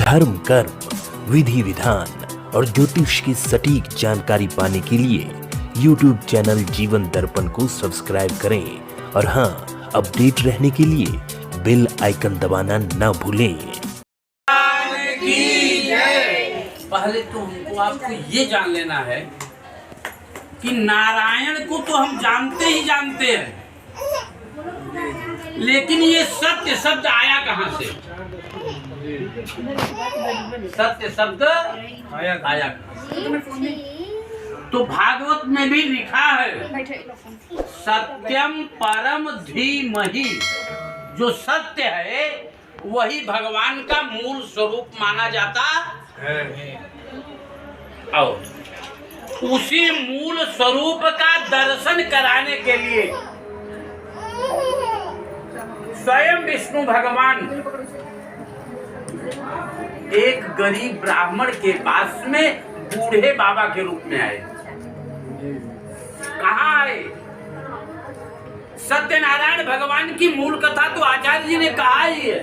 धर्म, कर्म, विधि विधान और ज्योतिष की सटीक जानकारी पाने के लिए YouTube चैनल जीवन दर्पण को सब्सक्राइब करें और हाँ, अपडेट रहने के लिए बेल आइकन दबाना ना भूलें। पहले तो हमको आपको ये जान लेना है कि नारायण को तो हम जानते ही जानते हैं, लेकिन ये सत्य शब्द आया कहाँ से? सत्य शब्द आया तो भागवत में भी लिखा है, सत्यम परम धीमहि। जो सत्य है वही भगवान का मूल स्वरूप माना जाता है और उसी मूल स्वरूप का दर्शन कराने के लिए स्वयं विष्णु भगवान एक गरीब ब्राह्मण के पास में बूढ़े बाबा के रूप में आए। कहाँ आए? सत्यनारायण भगवान की मूल कथा तो आचार्य जी ने कहा ही है।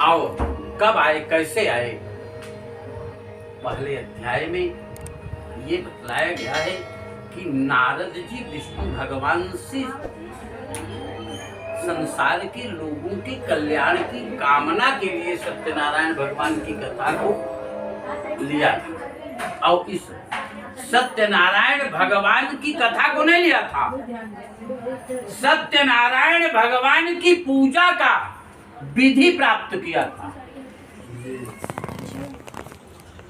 आओ, कब आए, कैसे आए? पहले अध्याय में ये बतलाया गया है कि नारद जी विष्णु भगवान से संसार के लोगों के कल्याण की कामना के लिए सत्यनारायण भगवान की कथा को लिया था और इस सत्यनारायण भगवान की कथा को नहीं लिया था, सत्यनारायण भगवान की पूजा का विधि प्राप्त किया था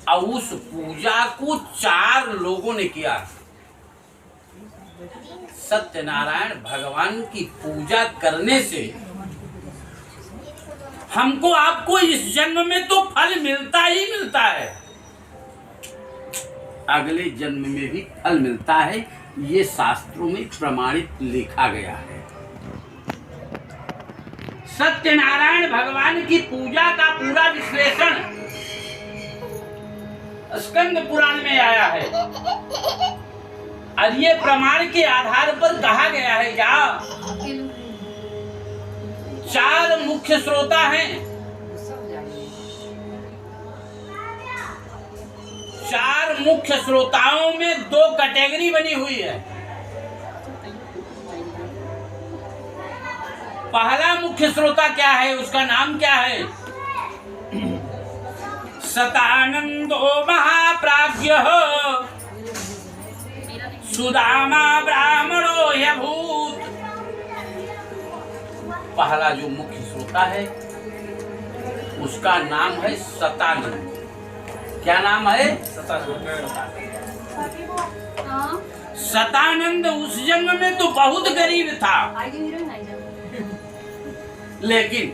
और उस पूजा को 4 लोगों ने किया। सत्यनारायण भगवान की पूजा करने से हमको आपको इस जन्म में तो फल मिलता ही मिलता है, अगले जन्म में भी फल मिलता है। ये शास्त्रों में प्रमाणित लिखा गया है। सत्यनारायण भगवान की पूजा का पूरा विश्लेषण स्कंद पुराण में आया है और ये प्रमाण के आधार पर कहा गया है क्या 4 मुख्य श्रोता हैं। 4 मुख्य श्रोताओं में 2 कैटेगरी बनी हुई है। पहला मुख्य श्रोता क्या है? उसका नाम क्या है? सतानंदो महाप्राज्ञः सुदामा ब्राह्मणो ह्यभूत। पहला जो मुख्य श्रोता है उसका नाम है सतानंद। क्या नाम है? सतानंद उस जन्म में तो बहुत गरीब था, लेकिन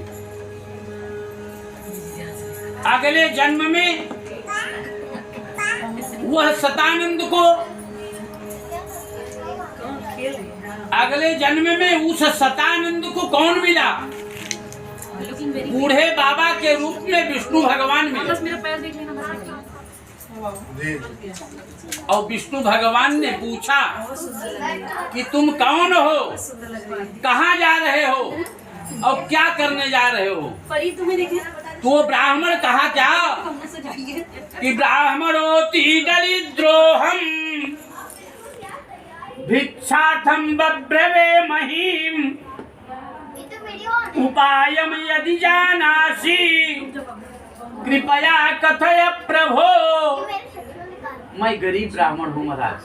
अगले जन्म में वह सतानंद को अगले जन्म में उस सतानंद को कौन मिला? बूढ़े बाबा के रूप में विष्णु भगवान मिले। और विष्णु भगवान ने पूछा कि तुम कौन हो, कहाँ जा रहे हो और क्या करने जा रहे हो? तो ब्राह्मण कहा क्या कि ब्राह्मणोति दरिद्रोहम भिक्षार्थम बब्रवे महीम उपायम यदि जानासि कृपया कथय प्रभो। मैं गरीब ब्राह्मण हूँ महाराज,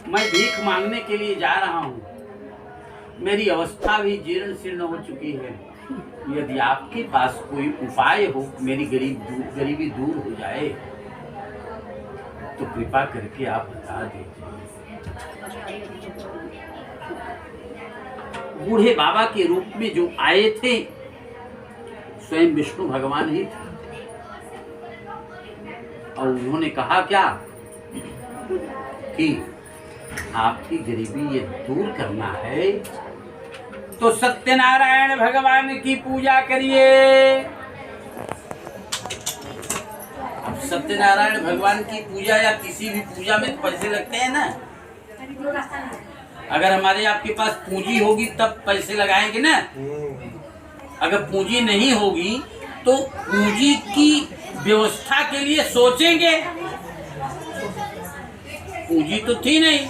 मैं भीख मांगने के लिए जा रहा हूँ। मेरी अवस्था भी जीर्ण शीर्ण हो चुकी है। यदि आपके पास कोई उपाय हो, मेरी गरीबी दूर हो जाए तो कृपा करके आप बता दीजिए। बूढ़े बाबा के रूप में जो आए थे स्वयं विष्णु भगवान ही थे और उन्होंने कहा क्या कि आपकी गरीबी ये दूर करना है तो सत्यनारायण भगवान की पूजा करिए। अब सत्यनारायण भगवान की पूजा या किसी भी पूजा में पैसे लगते हैं ना, अगर हमारे आपके पास पूंजी होगी तब पैसे लगाएंगे ना। अगर पूंजी नहीं होगी तो पूंजी की व्यवस्था के लिए सोचेंगे। पूंजी तो थी नहीं,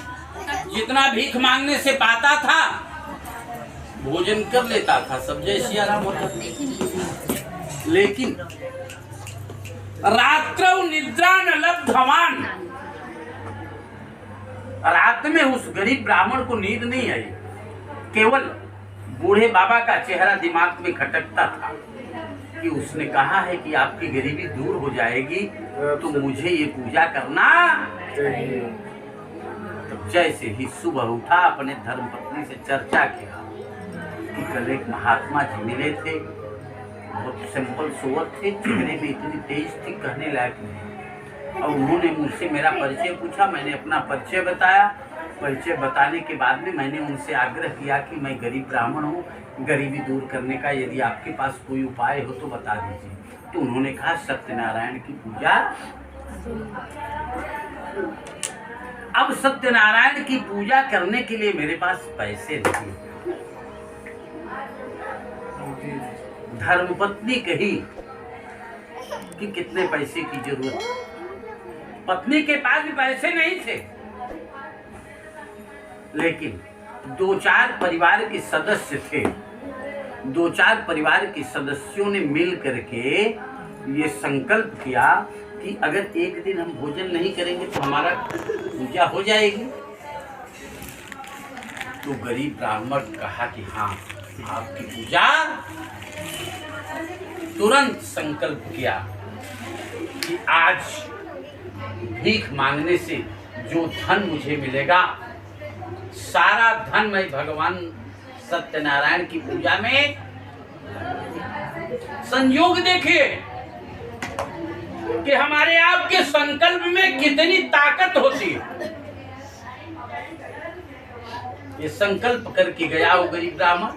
जितना भीख मांगने से पाता था भोजन कर लेता था, सब जय सिया राम होता था। लेकिन रात्रौ निद्रा न लब्धवान, रात में उस गरीब ब्राह्मण को नींद नहीं आई। केवल बूढ़े बाबा का चेहरा दिमाग में खटकता था कि उसने कहा है कि आपकी गरीबी दूर हो जाएगी तो मुझे ये पूजा करना चाहिए। तो जैसे ही सुबह उठा, अपने धर्मपत्नी से चर्चा किया कि कल एक महात्मा जी मिले थे, बहुत सिंपल सोवर थे, चेहरे में इतनी तेज थी कहने लायक नहीं। और उन्होंने मुझसे मेरा परिचय पूछा, मैंने अपना परिचय बताया। परिचय बताने के बाद में मैंने उनसे आग्रह किया कि मैं गरीब ब्राह्मण हूँ, गरीबी दूर करने का यदि आपके पास कोई उपाय हो तो बता दीजिए। तो उन्होंने कहा सत्यनारायण की पूजा। अब सत्यनारायण की पूजा करने के लिए मेरे पास पैसे नहीं। धर्मपत्नी कही कि कितने पैसे की जरूरत। पत्नी के पास भी पैसे नहीं थे, लेकिन 2-4 परिवार के सदस्य थे। 2-4 परिवार के सदस्यों ने मिल करके ये संकल्प किया कि अगर एक दिन हम भोजन नहीं करेंगे तो हमारा पूजा हो जाएगी। तो गरीब ब्राह्मण कहा कि हाँ आपकी पूजा। तुरंत संकल्प किया कि आज भीख मांगने से जो धन मुझे मिलेगा, सारा धन मैं भगवान सत्यनारायण की पूजा में। संयोग देखिए कि हमारे आपके संकल्प में कितनी ताकत होती है। ये संकल्प करके गया वो गरीब ब्राह्मण,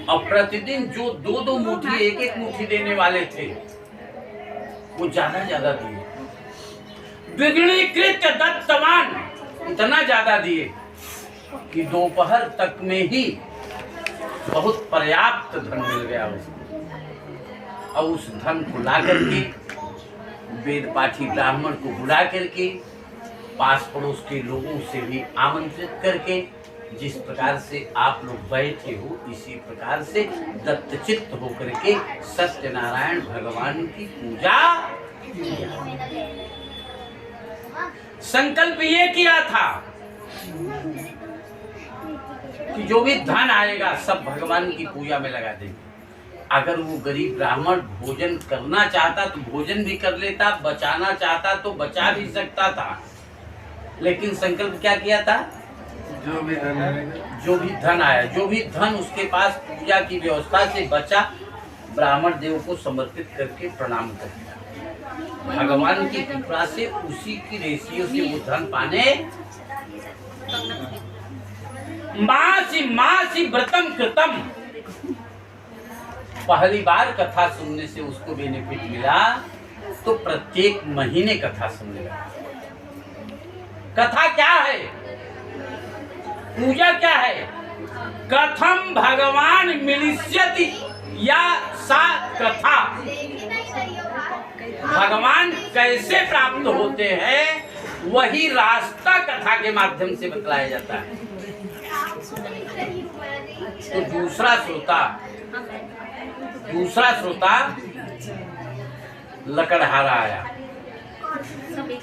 और प्रतिदिन जो 2-2 मुट्ठी, 1-1 मुट्ठी देने वाले थे वो ज्यादा दिए। द्विगुणीकृत दत्तवान, इतना ज्यादा दिए कि दोपहर तक में ही बहुत पर्याप्त धन मिल गया उसको। और उस धन को ला करके वेद पाठी ब्राह्मण को बुला करके पास पड़ोस के लोगों से भी आमंत्रित करके, जिस प्रकार से आप लोग बैठे हो इसी प्रकार से दत्तचित्त होकर के सत्यनारायण भगवान की पूजा। संकल्प ये किया था कि जो भी धन आएगा सब भगवान की पूजा में लगा देंगे। अगर वो गरीब ब्राह्मण भोजन करना चाहता तो भोजन भी कर लेता, बचाना चाहता तो बचा भी सकता था। लेकिन संकल्प क्या किया था? जो भी धन आया, जो भी धन उसके पास पूजा की व्यवस्था से बचा, ब्राह्मण देव को समर्पित करके प्रणाम कर दिया। भगवान की कृपा से उसी की रेशियो से वो धन पाने। मासी व्रतम कृतम, पहली बार कथा सुनने से उसको बेनिफिट मिला तो प्रत्येक महीने कथा सुनने लगा। कथा क्या है? पूजा क्या है? कथम भगवान मिलिष्यति या सा कथा, भगवान कैसे प्राप्त होते हैं वही रास्ता कथा के माध्यम से बतलाया जाता है। तो दूसरा श्रोता लकड़हारा आया,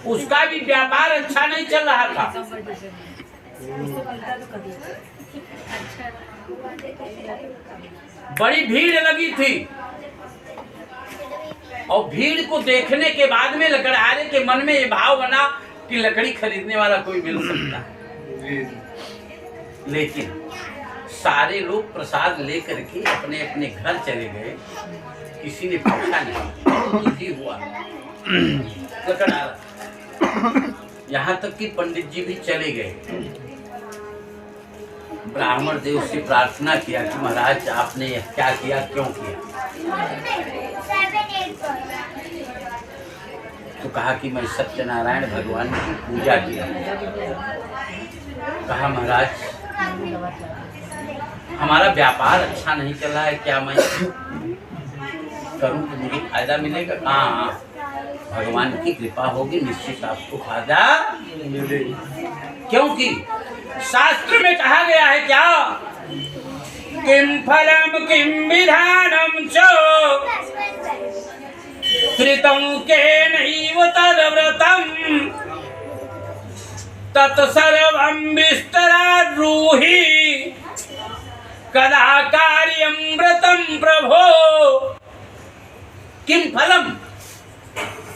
उसका भी व्यापार अच्छा नहीं चल रहा था। बड़ी भीड़ लगी थी और भीड़ को देखने के बाद में लकड़हारे के मन में ये भाव बना कि लकड़ी खरीदने वाला कोई मिल सकता है। लेकिन सारे लोग प्रसाद लेकर के अपने अपने घर चले गए, किसी ने पूछा नहीं हुआ लकड़हारा। यहाँ तक कि पंडित जी भी चले गए। ब्राह्मण देव से प्रार्थना किया कि महाराज आपने यह क्या किया, क्यों किया? तो कहा कि मैं सत्यनारायण भगवान की पूजा किया। कहा महाराज हमारा व्यापार अच्छा नहीं चल रहा है, क्या मैं करूं तो मुझे फायदा मिलेगा? हाँ, भगवान की कृपा होगी, निश्चित आपको फायदा मिलेगा। क्योंकि शास्त्र में कहा गया है क्या, किम फलम किम विधानम च कृतं केनैव तद्व्रतं तत्सर्वं विस्तराद् ब्रूहि कदा कार्यं व्रतं प्रभो। किम फलम,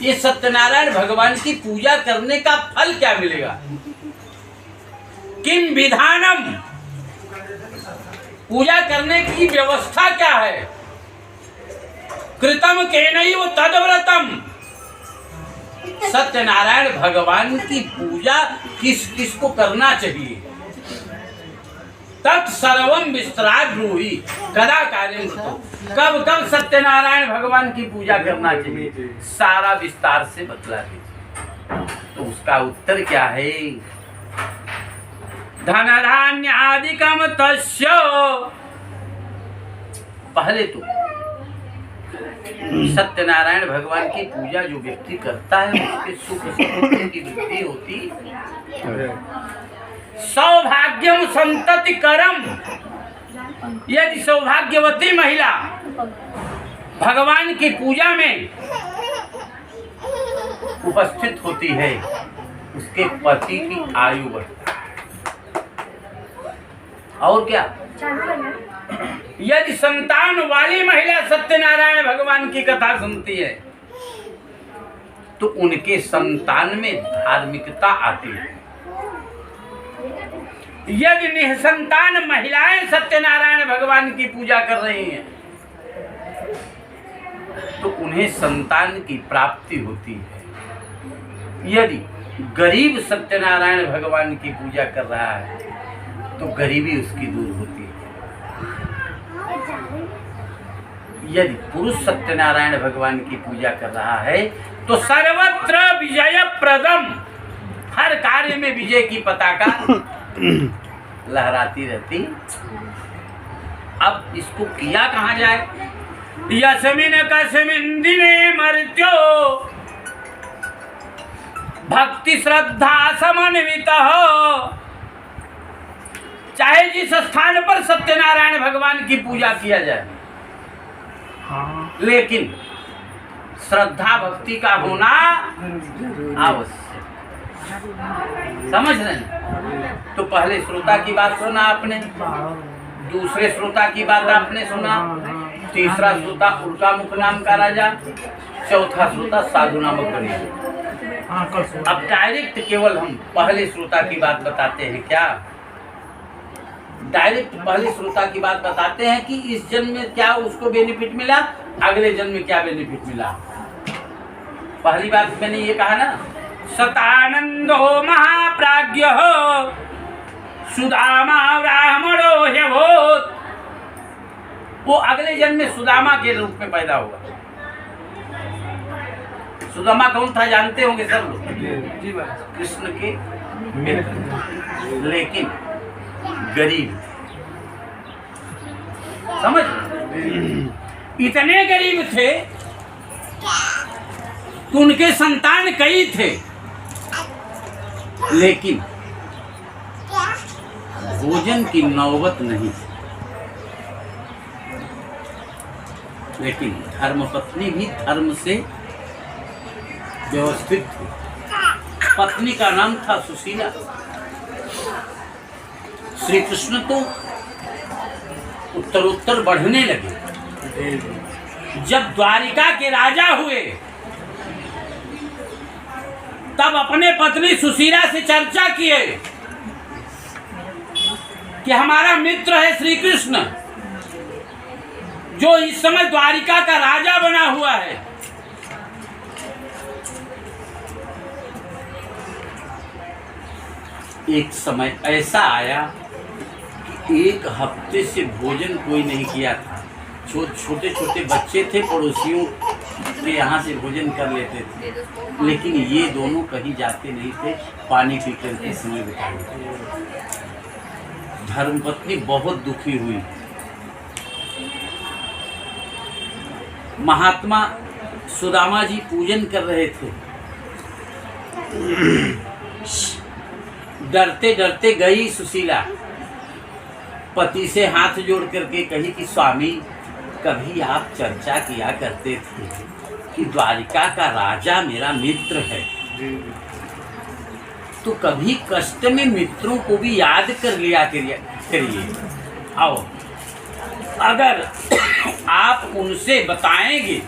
ये सत्यनारायण भगवान की पूजा करने का फल क्या मिलेगा? किम विधानम, पूजा करने की व्यवस्था क्या है? कृतम केनैव तद्व्रतम, सत्यनारायण भगवान की पूजा किस किस को करना चाहिए? तत्सर्वं विस्तराद् ब्रूहि कदा कार्यं कृतं, कब कब सत्यनारायण भगवान की पूजा करना चाहिए, सारा विस्तार से बतला दीजिए। तो उसका उत्तर क्या है? धन धान्यादिकम तस्य, पहले तो सत्यनारायण भगवान की पूजा जो व्यक्ति करता है उसके सुख समृद्धि की वृद्धि होती है। सौभाग्यम संतति करम, यदि सौभाग्यवती महिला भगवान की पूजा में उपस्थित होती है उसके पति की आयु बढ़ती है। और क्या, यदि संतान वाली महिला सत्यनारायण भगवान की कथा सुनती है तो उनके संतान में धार्मिकता आती है। यदि निसंतान महिलाएं सत्यनारायण भगवान की पूजा कर रही हैं तो उन्हें संतान की प्राप्ति होती है। यदि गरीब सत्यनारायण भगवान की पूजा कर रहा है तो गरीबी उसकी दूर होती है। यदि पुरुष सत्यनारायण भगवान की पूजा कर रहा है तो सर्वत्र विजय प्रदम, हर कार्य में विजय की पताका लहराती रहती। अब इसको किया कहाँ जाए? यस्मिन् कस्मिन् दिने मर्त्यो भक्ति श्रद्धा समन्वितः, चाहे जिस स्थान पर सत्यनारायण भगवान की पूजा किया जाए, लेकिन श्रद्धा भक्ति का होना आवश्यक। समझ रहे हैं? तो पहले श्रोता की बात सुना आपने, दूसरे श्रोता की बात आपने सुना, तीसरा श्रोता उल्का मुख नाम का राजा, चौथा श्रोता साधु नामक गरीब। अब डायरेक्ट केवल हम पहले श्रोता की बात बताते हैं क्या? डायरेक्ट पहले श्रोता की बात बताते हैं कि इस जन्म में क्या उसको बेनिफिट मिला, अगले जन्म में क्या बेनिफिट मिला। पहली बात मैंने ये कहा ना, सतानंदो महाप्राज्ञ सुदामा ब्राह्मणो ह्यभूत्, वो अगले जन्म में सुदामा के रूप में पैदा हुआ। सुदामा कौन था जानते होंगे सब लोग, कृष्ण के मित्र, लेकिन गरीब। समझ, इतने गरीब थे कि उनके संतान कई थे, लेकिन भोजन की नौबत नहीं। लेकिन धर्मपत्नी भी धर्म से व्यवस्थित थी। पत्नी का नाम था सुशीला। श्री कृष्ण तो उत्तरोत्तर बढ़ने लगे। जब द्वारिका के राजा हुए तब अपने पत्नी सुशीला से चर्चा किए कि हमारा मित्र है श्री कृष्ण जो इस समय द्वारिका का राजा बना हुआ है। एक समय ऐसा आया कि एक हफ्ते से भोजन कोई नहीं किया था। छोटे छोटे बच्चे थे, पड़ोसियों के यहाँ से भोजन कर लेते थे, लेकिन ये दोनों कहीं जाते नहीं थे, पानी पी करके समय बिताते थे। धर्मपत्नी बहुत दुखी हुई। महात्मा सुदामा जी पूजन कर रहे थे। डरते डरते गई सुशीला, पति से हाथ जोड़ करके कही कि स्वामी, कभी आप चर्चा किया करते थे कि द्वारिका का राजा मेरा मित्र है, तो कभी कष्ट में मित्रों को भी याद कर लिया करिए। आओ, अगर आप उनसे बताएंगे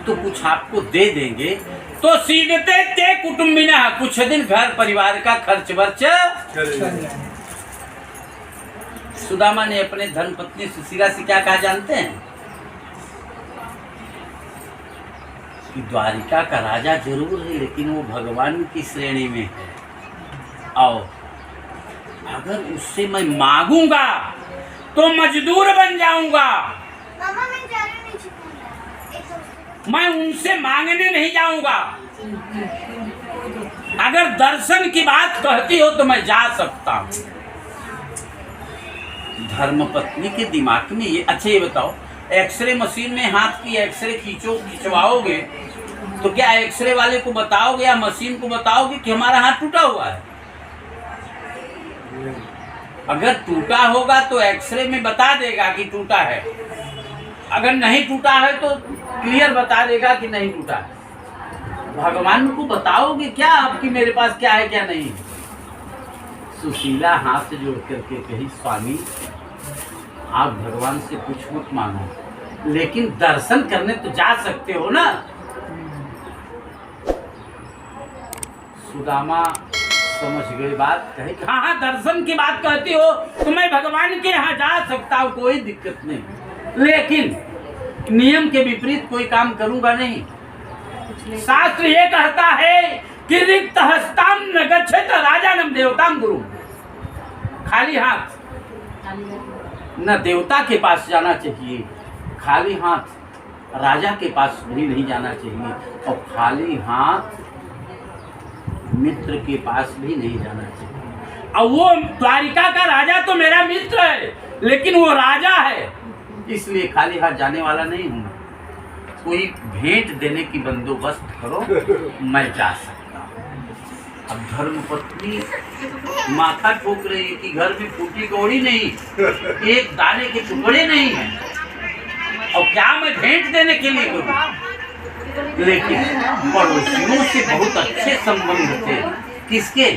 तो कुछ आपको दे देंगे, तो सीखते ते कुटुंबिना, कुछ दिन घर परिवार का खर्च वर्च। सुदामा ने अपने धर्मपत्नी सुशीला से क्या कहा जानते हैं? कि द्वारिका का राजा जरूर है, लेकिन वो भगवान की श्रेणी में है। आओ, अगर उससे मैं मांगूंगा तो मजदूर बन जाऊंगा। मैं उनसे मांगने नहीं जाऊंगा। अगर दर्शन की बात कहती हो तो मैं जा सकता हूं। धर्मपत्नी के दिमाग में ये, अच्छा ये बताओ, एक्सरे मशीन में हाथ की एक्सरे खिंचवाओगे तो क्या एक्सरे वाले को बताओगे या मशीन को बताओगे कि हमारा हाथ टूटा हुआ है? अगर टूटा होगा तो एक्सरे में बता देगा कि टूटा है, अगर नहीं टूटा है तो क्लियर बता देगा कि नहीं टूटा है। भगवान को बताओगे क्या आपकी मेरे पास क्या है क्या नहीं? सुशीला हाथ जोड़ करके कही, स्वामी आप भगवान से कुछ मत मांगो, लेकिन दर्शन करने तो जा सकते हो ना। सुदामा समझ गए बात, कहे कि हाँ दर्शन की बात कहती हो तो मैं भगवान के यहाँ जा सकता हूँ, कोई दिक्कत नहीं, लेकिन नियम के विपरीत कोई काम करूंगा नहीं। शास्त्र ये कहता है कि रिक्त हस्ताम न गच्छेत राजानम देवताम गुरु। खाली हाथ न देवता के पास जाना चाहिए, खाली हाथ राजा के पास भी नहीं जाना चाहिए, और खाली हाथ मित्र के पास भी नहीं जाना चाहिए। और वो द्वारिका का राजा तो मेरा मित्र है, लेकिन वो राजा है, इसलिए खाली हाथ जाने वाला नहीं हूँ। कोई भेंट देने की बंदोबस्त करो, मैं जा सकता हूँ। अब धर्मपत्नी माथा ठोक रही है कि घर में फूटी कौड़ी नहीं, एक दाने के टुकड़े नहीं है, और क्या मैं भेंट देने के लिए करूँ? लेकिन पड़ोसियों से बहुत अच्छे संबंध थे। किसके?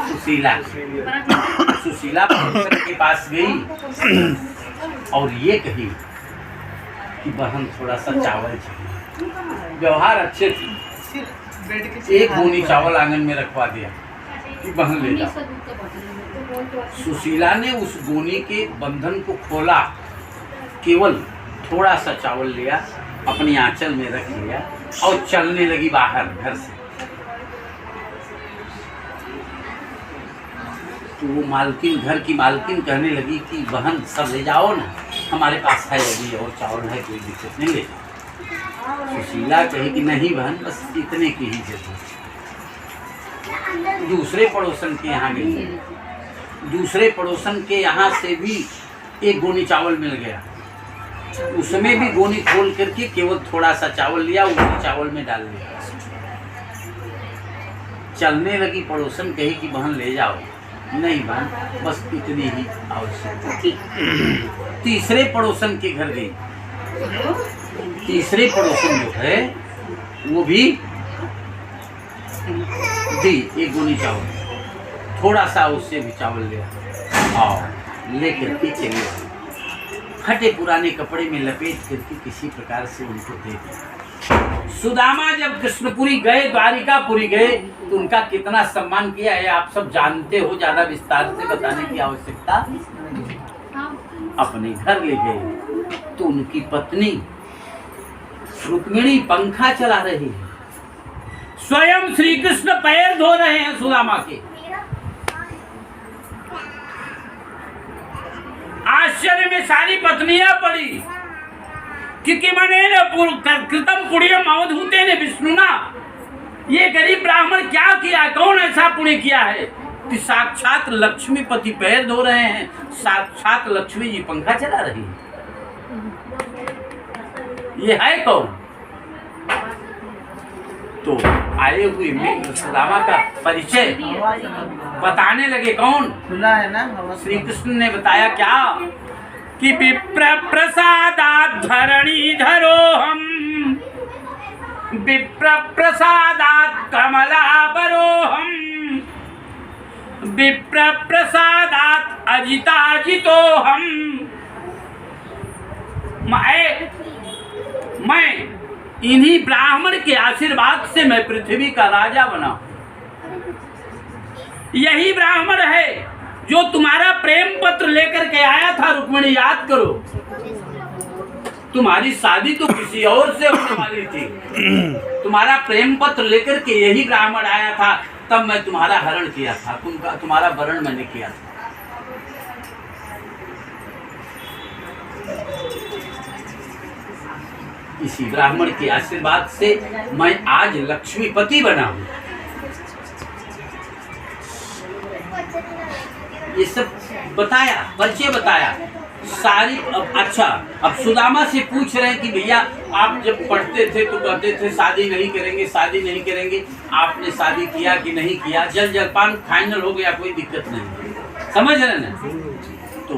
सुशीला। सुशीला पड़ोसन के पास गई और ये कही कि बहन थोड़ा सा चावल चाहिए। व्यवहार अच्छे थे, एक गोनी चावल आंगन में रखवा दिया कि बहन ले जाओ। सुशीला ने उस गोनी के बंधन को खोला, केवल थोड़ा सा चावल लिया, अपनी आंचल में रख लिया और चलने लगी बाहर घर से। तो वो मालकिन, घर की मालकिन कहने लगी कि बहन सब ले जाओ ना, हमारे पास है अभी और चावल है, कोई दिक्कत नहीं, ले जाओ। सुशीला कही कि नहीं बहन, बस इतने की ही जरूरत। दूसरे पड़ोसन के यहाँ गई, दूसरे पड़ोसन के यहाँ से भी एक गोनी चावल मिल गया, उसमें भी गोनी खोल करके केवल थोड़ा सा चावल लिया, उसी चावल में डाल दिया। चलने लगी, पड़ोसन कही कि बहन ले जाओ। नहीं बहन, बस इतनी ही आवश्यक। तीसरे पड़ोसन के घर गई, तीसरे पड़ोसन जो है वो भी दी एक गोनी चावल, थोड़ा सा उससे भी चावल लिया और लेकर के चले गए। फटे पुराने कपड़े में लपेट करके किसी प्रकार से उनको दे दिया। सुदामा जब कृष्णपुरी गए, द्वारिकापुरी गए, तो उनका कितना सम्मान किया है आप सब जानते हो, ज्यादा विस्तार से बताने की आवश्यकता। अपने घर ले गए तो उनकी पत्नी रुक्मिणी पंखा चला रही है, स्वयं श्री कृष्ण पैर धो रहे हैं सुदामा के। आश्चर्य में सारी पत्नियां पड़ी कि मने कृतम पुण्यम अवधूते ने विष्णुना, ये गरीब ब्राह्मण क्या किया, कौन ऐसा पुण्य किया है कि साक्षात लक्ष्मीपति पैर धो रहे हैं, साक्षात लक्ष्मी जी पंखा चला रही है। ये है कौन? तो आए हुए मित्र सुदामा का परिचय बताने लगे। कौन? खुला है ना। श्री कृष्ण ने बताया क्या कि विप्र प्रसादात् धरणीधरोऽहम्, विप्र प्रसादात् कमलाबरोऽहम्, विप्र प्रसादात् अजिताजितोऽहम्। मैं इन्हीं ब्राह्मण के आशीर्वाद से मैं पृथ्वी का राजा बना। यही ब्राह्मण है जो तुम्हारा प्रेम पत्र लेकर के आया था। रुक्मिणी, याद करो, तुम्हारी शादी तो किसी और से होने वाली थी। तुम्हारा प्रेम पत्र लेकर के यही ब्राह्मण आया था, तब मैं तुम्हारा हरण किया था, तुम्हारा वरण मैंने किया था। इसी ब्राह्मण के आशीर्वाद से मैं आज लक्ष्मीपति बना हूं। ये सब बताया, परिचय बताया सारी। अच्छा, अब सुदामा से पूछ रहे हैं कि भैया आप जब पढ़ते थे तो कहते थे शादी नहीं करेंगे, शादी नहीं करेंगे, आपने शादी किया कि नहीं किया? जल जलपान फाइनल हो गया, कोई दिक्कत नहीं, समझ रहे ना? तो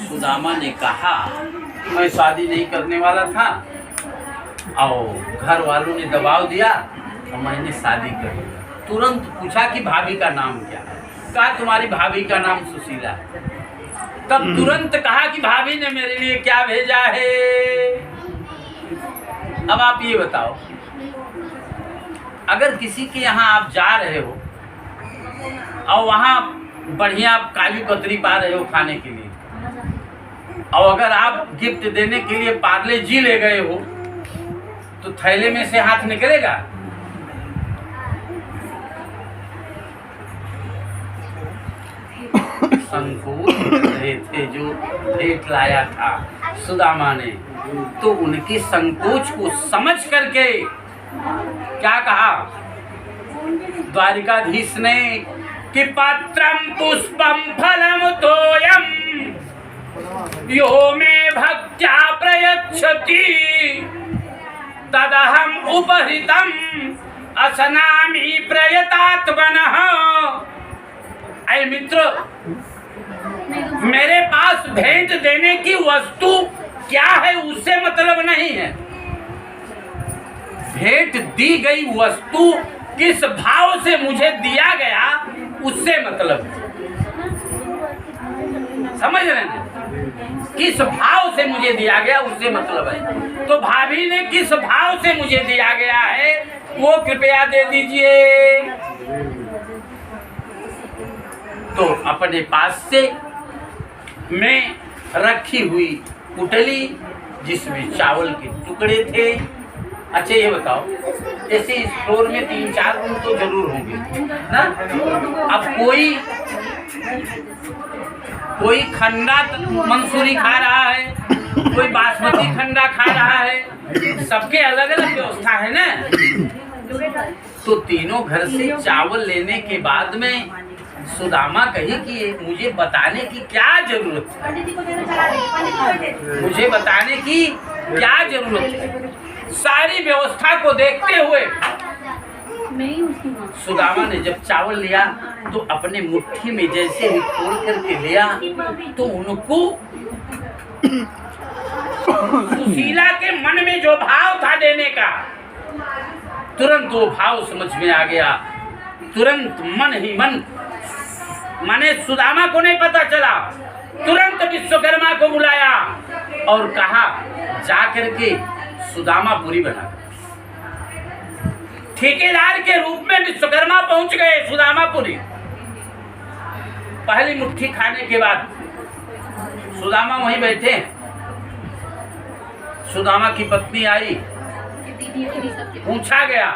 सुदामा ने कहा मैं शादी नहीं करने वाला था और घर वालों ने दबाव दिया और मैंने शादी कर लिया। तुरंत पूछा कि भाभी का नाम क्या है? कहा तुम्हारी भाभी का नाम सुशीला है। तब तुरंत कहा कि भाभी ने मेरे लिए क्या भेजा है? अब आप ये बताओ, अगर किसी के यहाँ आप जा रहे हो और वहाँ बढ़िया काजू कतरी पा रहे हो खाने के लिए, और अगर आप गिफ्ट देने के लिए पार्ले जी ले गए हो, तो थैले में से हाथ निकलेगा? संकोच रहे थे जो भेंट लाया था सुदामा ने, तो उनके संकोच को समझ करके क्या कहा द्वारिकाधीश ने कि पात्रम पुष्पम फलम तोयम यो मे भक्त्या प्रयच्छति तदहम उपहृतम असनामि प्रयतात्मनः। ऐ मित्र, मेरे पास भेंट देने की वस्तु क्या है उससे मतलब नहीं है, भेंट दी गई वस्तु किस भाव से मुझे दिया गया उससे मतलब है। समझ रहे हैं? किस भाव से मुझे दिया गया उससे मतलब है। तो भाभी ने किस भाव से मुझे दिया गया है वो कृपया दे दीजिए। तो अपने पास से मैं रखी हुई कुटली जिसमें चावल के टुकड़े थे। अच्छा ये बताओ, जैसे इस फ्लोर में 3-4 रूम तो जरूर होंगे ना। अब कोई खंडा मंसूरी खा रहा है, कोई बासमती खंडा खा रहा है, सबके अलग अलग व्यवस्था है ना। तो तीनों घर से चावल लेने के बाद में सुदामा कही कि मुझे बताने की क्या जरूरत है, मुझे बताने की क्या जरूरत है। सारी व्यवस्था को देखते हुए सुदामा ने जब चावल लिया तो अपने मुट्ठी में जैसे ही खोल करके लिया तो उनको सुशीला के मन में जो भाव था देने का, तुरंत वो भाव समझ में आ गया। तुरंत मन ही मन, माने सुदामा को नहीं पता चला, तुरंत विश्वकर्मा को बुलाया और कहा जा करके सुदामापुरी बना। ठेकेदार के रूप में विश्वकर्मा पहुंच गए सुदामापुरी। पहली मुट्ठी खाने के बाद सुदामा वहीं बैठे हैं। सुदामा की पत्नी आई, पूछा गया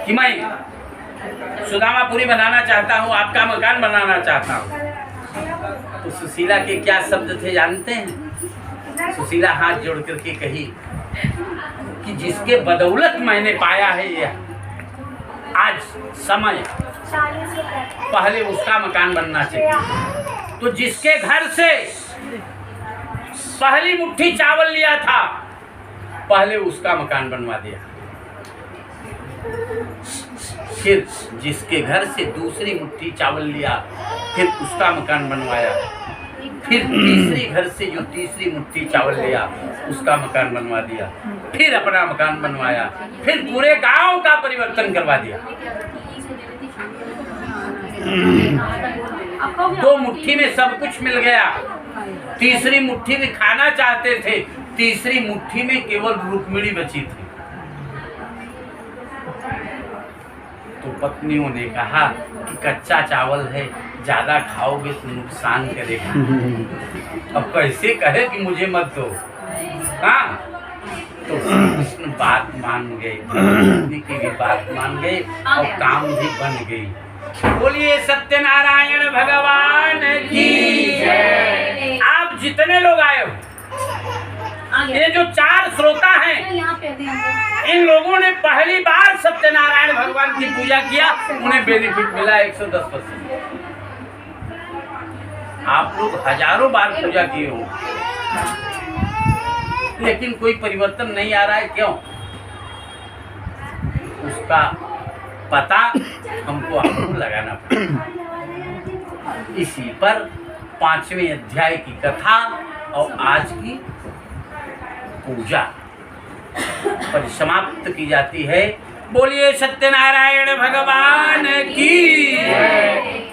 कि मैं सुदामापुरी बनाना चाहता हूँ, आपका मकान बनाना चाहता हूँ। तो सुशीला के क्या शब्द थे जानते हैं? सुशीला हाथ जोड़ करके कही कि जिसके बदौलत मैंने पाया है ये आज समय पहले उसका मकान बनना चाहिए। तो जिसके घर से पहली मुट्ठी चावल लिया था, पहले उसका मकान बनवा दिया। फिर जिसके घर से दूसरी मुट्ठी चावल लिया, फिर उसका मकान बनवाया। फिर तीसरी घर से जो तीसरी मुट्ठी चावल लिया, उसका मकान बनवा दिया। फिर अपना मकान बनवाया। फिर पूरे गांव का परिवर्तन करवा दिया। 2 मुट्ठी में सब कुछ मिल गया। तीसरी मुट्ठी में खाना चाहते थे, तीसरी मुट्ठी में केवल रुक्मिणी बची थी। तो पत्नियों ने कहा कि कच्चा चावल है, ज्यादा खाओगे तो नुकसान करेगा। अब कैसे कहे कि मुझे मत दो। हाँ, तो कृष्ण बात मान गए, पत्नी की भी बात मान गए और काम भी बन गई। बोलिए सत्यनारायण भगवान की जय। आप जितने लोग आए हो, ये जो 4 श्रोता हैं, इन लोगों ने पहली बार सत्यनारायण भगवान की पूजा किया, उन्हें बेनिफिट मिला 110%। आप लोग हजारों बार पूजा किए हो, लेकिन कोई परिवर्तन नहीं आ रहा है। क्यों? उसका पता हमको लगाना पड़ेगा। इसी पर 5वें अध्याय की कथा और आज की पूजा परिसमाप्त की जाती है। बोलिए सत्यनारायण भगवान की जय।